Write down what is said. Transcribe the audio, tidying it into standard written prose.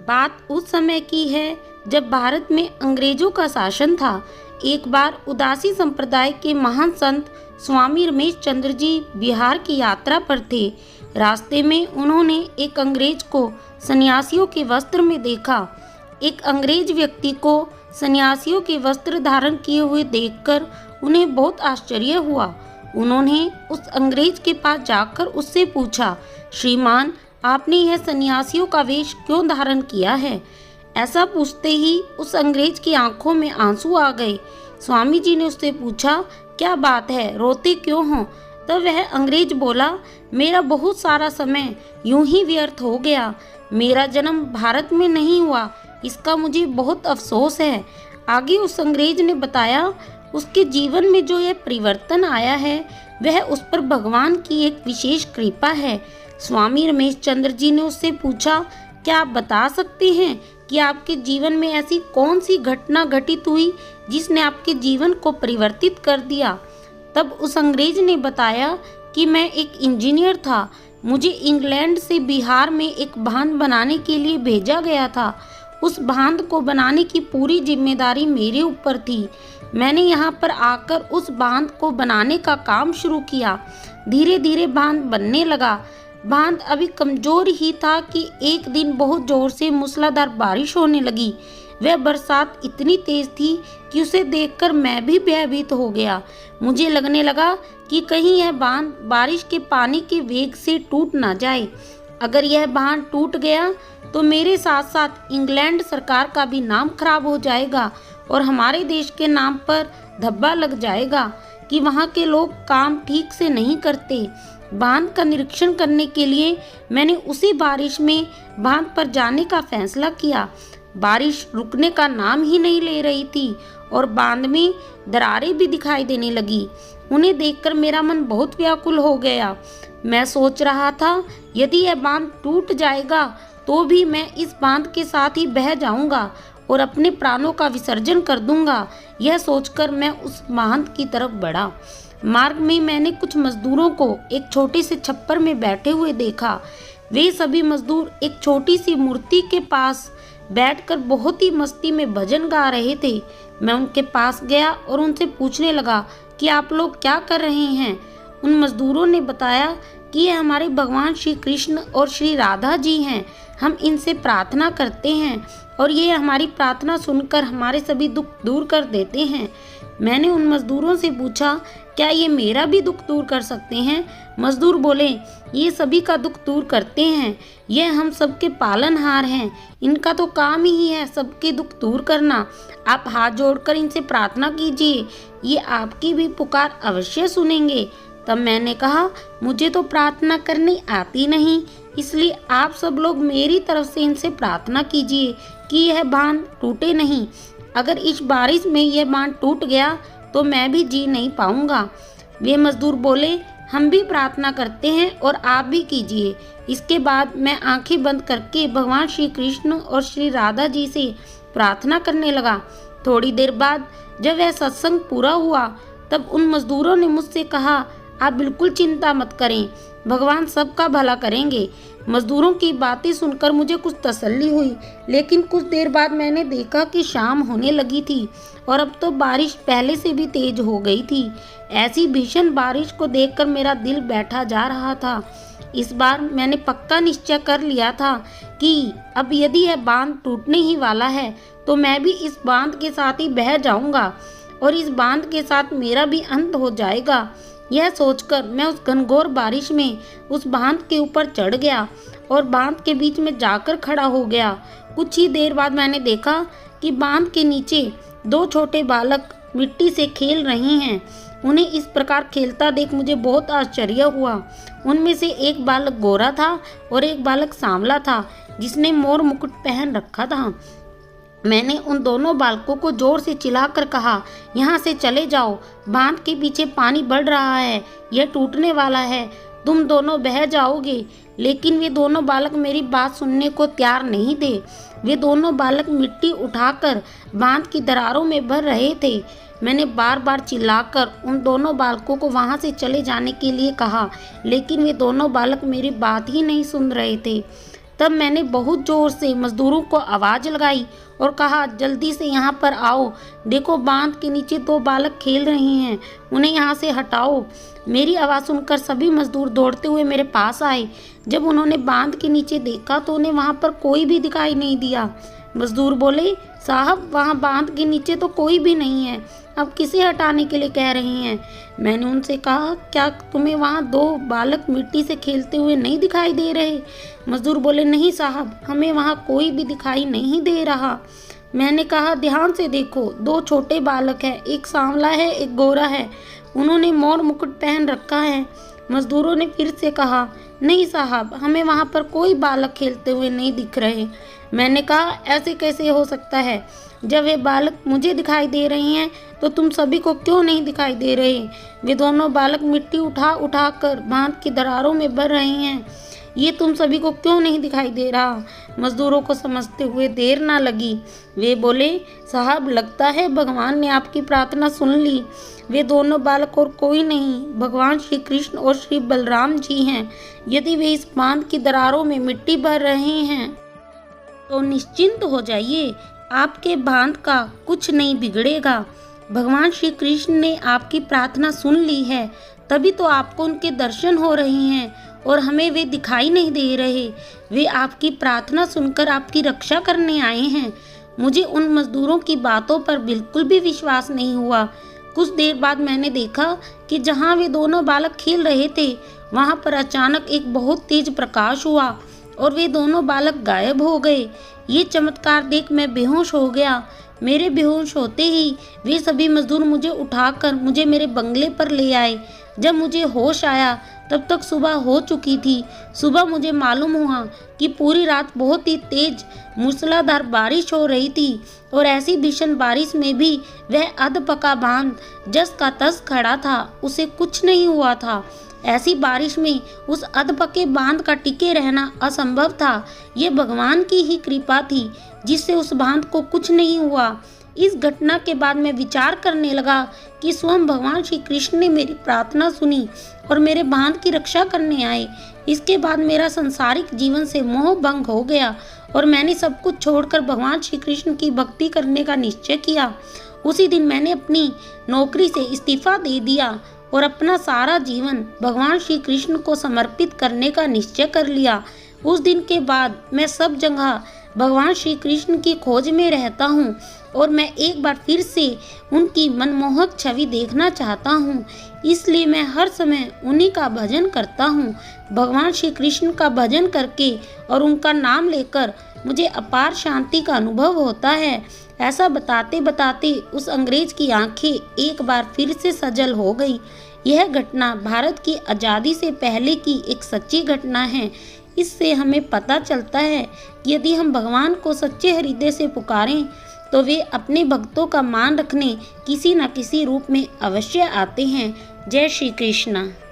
बात उस समय की है जब भारत में अंग्रेजों का शासन था। एक बार उदासी संप्रदाय के महान संत स्वामी रमेश चंद्र जी बिहार की यात्रा पर थे। रास्ते में उन्होंने एक अंग्रेज को सन्यासियों के वस्त्र में देखा। एक अंग्रेज व्यक्ति को सन्यासियों के वस्त्र धारण किए हुए देखकर उन्हें बहुत आश्चर्य हुआ। उन्होंने उस अंग्रेज के पास जाकर उससे पूछा, श्रीमान, आपने यह सन्यासियों का वेश क्यों धारण किया है? ऐसा पूछते ही उस अंग्रेज की आंखों में आंसू आ गए। स्वामी जी ने उससे पूछा, क्या बात है, रोते क्यों हो? तब वह अंग्रेज बोला, मेरा बहुत सारा समय यूं ही व्यर्थ हो गया। मेरा जन्म भारत में नहीं हुआ, इसका मुझे बहुत अफसोस है। आगे उस अंग्रेज ने बताया, उसके जीवन में जो यह परिवर्तन आया है वह उस पर भगवान की एक विशेष कृपा है। स्वामी रमेश चंद्र जी ने उससे पूछा, क्या आप बता सकते हैं कि आपके जीवन में ऐसी कौन सी घटना घटित हुई जिसने आपके जीवन को परिवर्तित कर दिया? तब उस अंग्रेज ने बताया कि मैं एक इंजीनियर था। मुझे इंग्लैंड से बिहार में एक बांध बनाने के लिए भेजा गया था। उस बांध को बनाने की पूरी जिम्मेदारी मेरे ऊपर थी। मैंने यहाँ पर आकर उस बांध को बनाने का काम शुरू किया। धीरे धीरे बांध बनने लगा। बांध अभी कमजोर ही था कि एक दिन बहुत जोर से मूसलाधार बारिश होने लगी। वह बरसात इतनी तेज थी कि उसे देखकर मैं भी भयभीत हो गया। मुझे लगने लगा कि कहीं यह बांध बारिश के पानी के वेग से टूट ना जाए। अगर यह बांध टूट गया तो मेरे साथ साथ इंग्लैंड सरकार का भी नाम खराब हो जाएगा और हमारे देश के नाम पर धब्बा लग जाएगा कि वहाँ के लोग काम ठीक से नहीं करते। बांध का निरीक्षण करने के लिए मैंने उसी बारिश में बांध पर जाने का फैसला किया। बारिश रुकने का नाम ही नहीं ले रही थी और बांध में दरारें भी दिखाई देने लगी। उन्हें देखकर मेरा मन बहुत व्याकुल हो गया। मैं सोच रहा था, यदि यह बांध टूट जाएगा तो भी मैं इस बांध के साथ ही बह जाऊंगा और अपने प्राणों का विसर्जन कर दूंगा। यह सोचकर मैं उस बांध की तरफ बढ़ा। मार्ग में मैंने कुछ मजदूरों को एक छोटे से छप्पर में बैठे हुए देखा। वे सभी मजदूर एक छोटी सी मूर्ति के पास बैठकर बहुत ही मस्ती में भजन गा रहे थे। मैं उनके पास गया और उनसे पूछने लगा कि आप लोग क्या कर रहे हैं? उन मजदूरों ने बताया कि ये हमारे भगवान श्री कृष्ण और श्री राधा जी हैं। हम इनसे प्रार्थना करते हैं और ये हमारी प्रार्थना सुनकर हमारे सभी दुख दूर कर देते हैं। मैंने उन मजदूरों से पूछा, क्या ये मेरा भी दुख दूर कर सकते हैं? मजदूर बोले, ये सभी का दुख दूर करते हैं। ये हम सबके पालनहार हैं। इनका तो काम ही है सबके दुख दूर करना। आप हाथ जोड़कर इनसे प्रार्थना कीजिए, ये आपकी भी पुकार अवश्य सुनेंगे। तब मैंने कहा, मुझे तो प्रार्थना करनी आती नहीं, इसलिए आप सब लोग मेरी तरफ से इनसे प्रार्थना कीजिए कि यह बांध टूटे नहीं। अगर इस बारिश में यह बांध टूट गया तो मैं भी जी नहीं पाऊंगा। वे मजदूर बोले, हम भी प्रार्थना करते हैं और आप भी कीजिए। इसके बाद मैं आंखें बंद करके भगवान श्री कृष्ण और श्री राधा जी से प्रार्थना करने लगा। थोड़ी देर बाद जब वह सत्संग पूरा हुआ तब उन मजदूरों ने मुझसे कहा, आप बिल्कुल चिंता मत करें, भगवान सबका भला करेंगे। मजदूरों की बातें सुनकर मुझे कुछ तसल्ली हुई, लेकिन कुछ देर बाद मैंने देखा कि शाम होने लगी थी और अब तो बारिश पहले से भी तेज हो गई थी। ऐसी भीषण बारिश को देखकर मेरा दिल बैठा जा रहा था। इस बार मैंने पक्का निश्चय कर लिया था कि अब यदि यह बांध टूटने ही वाला है तो मैं भी इस बांध के साथ ही बह जाऊंगा और इस बांध के साथ मेरा भी अंत हो जाएगा। यह सोचकर मैं उस घनघोर बारिश में उस बांध के ऊपर चढ़ गया और बांध के बीच में जाकर खड़ा हो गया। कुछ ही देर बाद मैंने देखा कि बांध के नीचे दो छोटे बालक मिट्टी से खेल रहे हैं। उन्हें इस प्रकार खेलता देख मुझे बहुत आश्चर्य हुआ। उनमें से एक बालक गोरा था और एक बालक सांवला था, जिसने मोर मुकुट पहन रखा था। मैंने उन दोनों बालकों को जोर से चिल्लाकर कहा, यहाँ से चले जाओ, बांध के पीछे पानी बढ़ रहा है, यह टूटने वाला है, तुम दोनों बह जाओगे। लेकिन वे दोनों बालक मेरी बात सुनने को तैयार नहीं थे। वे दोनों बालक मिट्टी उठाकर बांध की दरारों में भर रहे थे। मैंने बार बार चिल्लाकर उन दोनों बालकों को वहां से चले जाने के लिए कहा, लेकिन वे दोनों बालक मेरी बात ही नहीं सुन रहे थे। तब मैंने बहुत जोर से मजदूरों को आवाज़ लगाई और कहा, जल्दी से यहाँ पर आओ, देखो बांध के नीचे 2 बालक खेल रहे हैं, उन्हें यहाँ से हटाओ। मेरी आवाज़ सुनकर सभी मजदूर दौड़ते हुए मेरे पास आए। जब उन्होंने बांध के नीचे देखा तो उन्हें वहाँ पर कोई भी दिखाई नहीं दिया। मजदूर बोले, साहब वहाँ बांध के नीचे तो कोई भी नहीं है, अब किसे हटाने के लिए कह रही हैं? मैंने उनसे कहा, क्या तुम्हें वहाँ 2 बालक मिट्टी से खेलते हुए नहीं दिखाई दे रहे? मजदूर बोले, नहीं साहब, हमें वहाँ कोई भी दिखाई नहीं दे रहा। मैंने कहा, ध्यान से देखो, 2 छोटे बालक हैं, एक सांवला है, एक गोरा है, उन्होंने मोर मुकुट पहन रखा है। मजदूरों ने फिर से कहा, नहीं साहब, हमें वहाँ पर कोई बालक खेलते हुए नहीं दिख रहे। मैंने कहा, ऐसे कैसे हो सकता है? जब वे बालक मुझे दिखाई दे रही हैं तो तुम सभी को क्यों नहीं दिखाई दे रहे? वे दोनों बालक मिट्टी उठा उठा कर बांध की दरारों में भर रहे हैं, ये तुम सभी को क्यों नहीं दिखाई दे रहा? मजदूरों को समझते हुए देर ना लगी। वे बोले, साहब, लगता है भगवान ने आपकी प्रार्थना सुन ली। वे दोनों बालक और कोई नहीं, भगवान श्री कृष्ण और श्री बलराम जी हैं। यदि वे इस बांध की दरारों में मिट्टी भर रहे हैं तो निश्चिंत हो जाइए, आपके बांध का कुछ नहीं बिगड़ेगा। भगवान श्री कृष्ण ने आपकी प्रार्थना सुन ली है, तभी तो आपको उनके दर्शन हो रहे हैं और हमें वे दिखाई नहीं दे रहे। वे आपकी प्रार्थना सुनकर आपकी रक्षा करने आए हैं। मुझे उन मजदूरों की बातों पर बिल्कुल भी विश्वास नहीं हुआ। कुछ देर बाद मैंने देखा कि जहाँ वे दोनों बालक खेल रहे थे, वहाँ पर अचानक एक बहुत तेज प्रकाश हुआ और वे दोनों बालक गायब हो गए। ये चमत्कार देख मैं बेहोश हो गया। मेरे बेहोश होते ही वे सभी मजदूर मुझे उठाकर मुझे मेरे बंगले पर ले आए। जब मुझे होश आया तब तक सुबह हो चुकी थी। सुबह मुझे मालूम हुआ कि पूरी रात बहुत ही तेज मूसलाधार बारिश हो रही थी और ऐसी भीषण बारिश में भी वह अधपका बांध जस का तस खड़ा था, उसे कुछ नहीं हुआ था। ऐसी बारिश में उस अधपके बांध का टिके रहना असंभव था। ये भगवान की ही कृपा थी जिससे उस बांध को कुछ नहीं हुआ। इस घटना के बाद मैं विचार करने लगा कि स्वयं भगवान श्री कृष्ण ने मेरी प्रार्थना सुनी और मेरे बांध की रक्षा करने आए। इसके बाद मेरा संसारिक जीवन से मोह भंग हो गया और मैंने सब कुछ छोड़कर भगवान श्री कृष्ण की भक्ति करने का निश्चय किया। उसी दिन मैंने अपनी नौकरी से इस्तीफा दे दिया और अपना सारा जीवन भगवान श्री कृष्ण को समर्पित करने का निश्चय कर लिया। उस दिन के बाद मैं सब जगह भगवान श्री कृष्ण की खोज में रहता हूँ और मैं एक बार फिर से उनकी मनमोहक छवि देखना चाहता हूँ। इसलिए मैं हर समय उन्हीं का भजन करता हूँ। भगवान श्री कृष्ण का भजन करके और उनका नाम लेकर मुझे अपार शांति का अनुभव होता है। ऐसा बताते बताते उस अंग्रेज की आंखें एक बार फिर से सजल हो गई। यह घटना भारत की आज़ादी से पहले की एक सच्ची घटना है। इससे हमें पता चलता है कि यदि हम भगवान को सच्चे हृदय से पुकारें तो वे अपने भक्तों का मान रखने किसी न किसी रूप में अवश्य आते हैं। जय श्री कृष्ण।